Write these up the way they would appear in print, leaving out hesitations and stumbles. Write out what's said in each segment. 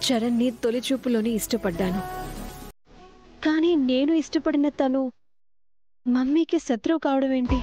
చరణ్ని తొలి చూపులోనే ఇష్టపడ్డాను. కానీ నేను ఇష్టపడిన తను మమ్మీకి శత్రువు కావడం ఏంటి?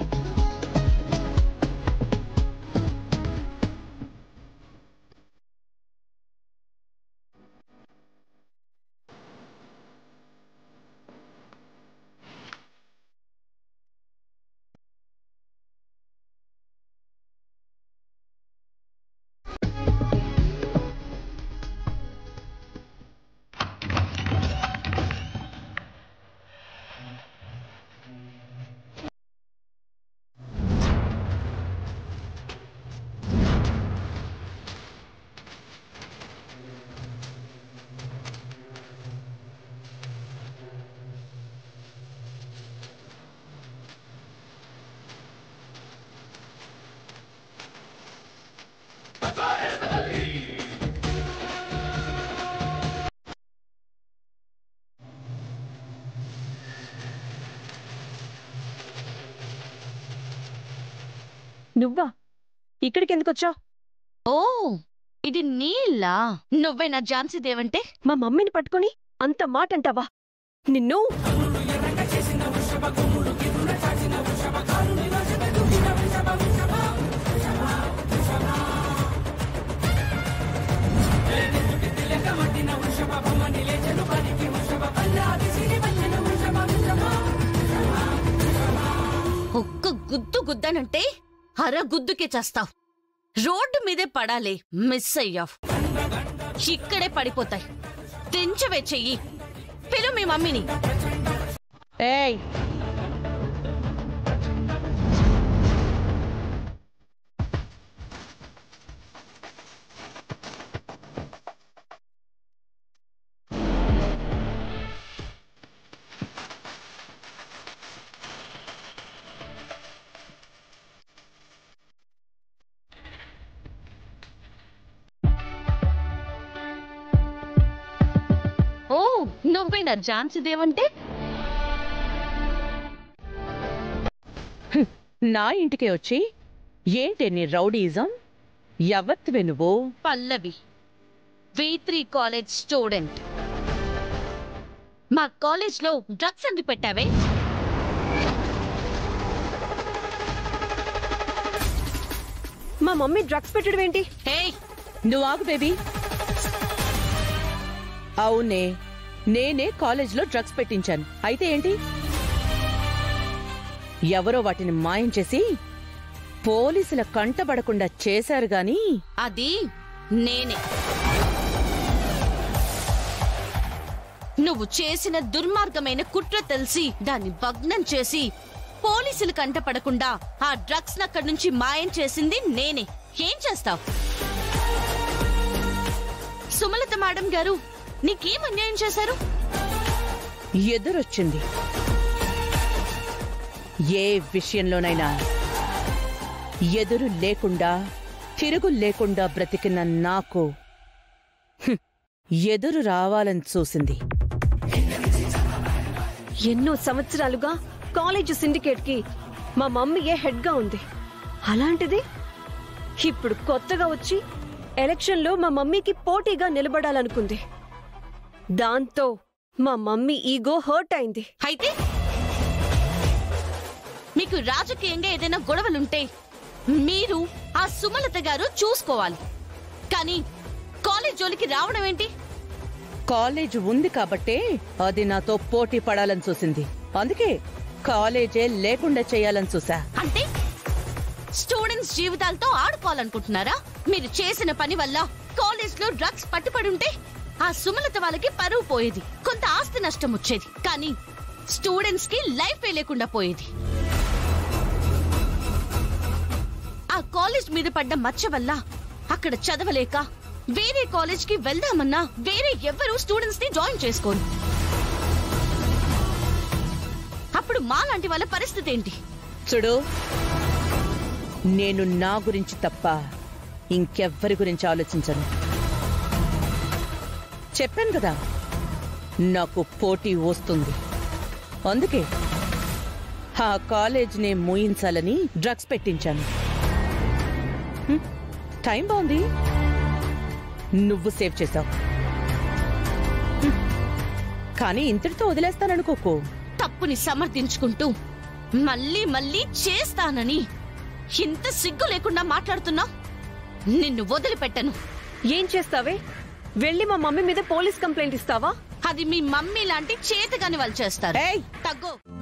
నువ్వా? ఇక్కడికి ఎందుకొచ్చావు? ఓ, ఇది నీళ్ళా? నువ్వే నా ఝాన్సీ దేవంటే? మా మమ్మీని పట్టుకుని అంత మాట అంటావా? నిన్ను ఒక్క గుద్దు గుద్దానంటే అర గుద్దుకే చేస్తావు. రోడ్డు మీదే పడాలి, మిస్ అయ్యావు. ఇక్కడే పడిపోతాయి. తెంచవే చెయ్యి. పిలు మీ మమ్మీని. ఏయ్, ఓ, నువ్వే నా ఝాన్సీ దేవంటే? నా ఇంటికే వచ్చి ఏంటి నీ రౌడీజం? ఎవత్వే నువ్వు? పల్లవి, V3 కాలేజ్ స్టూడెంట్. మా కాలేజ్లో డ్రగ్స్ ఎందుకు పెట్టావే? మా మమ్మీ డ్రగ్స్ పెట్టడం ఏంటి? ఏయ్, నువ్వు ఆగు బేబీ. అవునే, నేనే కాలేజ్లో డ్రగ్స్ పెట్టించాను. అయితే ఏంటి? ఎవరో వాటిని మాయం చేసి పోలీసుల కంటబడకుండా చేశారు గాని అది నేనే. నువ్వు చేసిన దుర్మార్గమైన కుట్ర తెలిసి దాన్ని భగ్నం చేసి పోలీసులు కంటపడకుండా ఆ డ్రగ్స్ అక్కడి నుంచి మాయం చేసింది నేనే. ఏం చేస్తావు? సుమలత మేడం గారు నీకేం అన్యాయం చేశారు? ఎదురొచ్చింది. ఏ విషయంలోనైనా ఎదురు లేకుండా తిరుగు లేకుండా బ్రతికిన నాకు ఎదురు రావాలని చూసింది. ఎన్నో సంవత్సరాలుగా కాలేజ్ సిండికేట్ కి మా మమ్మీయే హెడ్ గా ఉంది. అలాంటిది ఇప్పుడు కొత్తగా వచ్చి ఎలక్షన్ లో మా మమ్మీకి పోటీగా నిలబడాలనుకుంది. దాంతో మా మమ్మీ ఈగో హర్ట్ అయింది. అయితే మీకు రాజకీయంగా ఏదైనా గొడవలుంటే మీరు ఆ సుమలత గారు చూసుకోవాలి. కానీ కాలేజ్ జోలికి రావడం ఏంటి? కాలేజ్ ఉంది కాబట్టే అది నాతో పోటీ పడాలని చూసింది. అందుకే కాలేజే లేకుండా చేయాలని చూసా. అంటే స్టూడెంట్స్ జీవితాలతో ఆడుకోవాలనుకుంటున్నారా? మీరు చేసిన పని వల్ల కాలేజ్ లో డ్రగ్స్ పట్టుపడుంటే ఆ సుమలత వాళ్ళకి పరువు పోయేది, కొంత ఆస్తి నష్టం వచ్చేది. కానీ స్టూడెంట్స్ కి లైఫ్ లేకుండా పోయేది. ఆ కాలేజ్ మీద పడ్డ మచ్చ వల్ల అక్కడ చదవలేక వేరే కాలేజ్ కి వెళ్దామన్నా వేరే ఎవ్వరూ స్టూడెంట్స్ ని జాయిన్ చేసుకోరు. అప్పుడు మాలాంటి వాళ్ళ పరిస్థితి ఏంటి? చూడు, నేను నా గురించి తప్ప ఇంకెవ్వరి గురించి ఆలోచించను. చెప్పాను కదా, నాకు పోటీ వస్తుంది. అందుకే ఆ కాలేజ్నే మూయించాలని డ్రగ్స్ పెట్టించాను. టైం బాగుంది, నువ్వు సేవ్ చేశావు. కానీ ఇంతటితో వదిలేస్తాననుకోకు. తప్పుని సమర్థించుకుంటూ మళ్ళీ మళ్ళీ చేస్తానని ఇంత సిగ్గు లేకుండా మాట్లాడుతున్నా నిన్ను వదిలిపెట్టను. ఏం చేస్తావే? వెళ్ళి మా మమ్మీ మీద పోలీస్ కంప్లైంట్ ఇస్తావా? అది మీ మమ్మీ లాంటి చేతగాని వాళ్ళు చేస్తారు. ఏయ్! తగ్గో.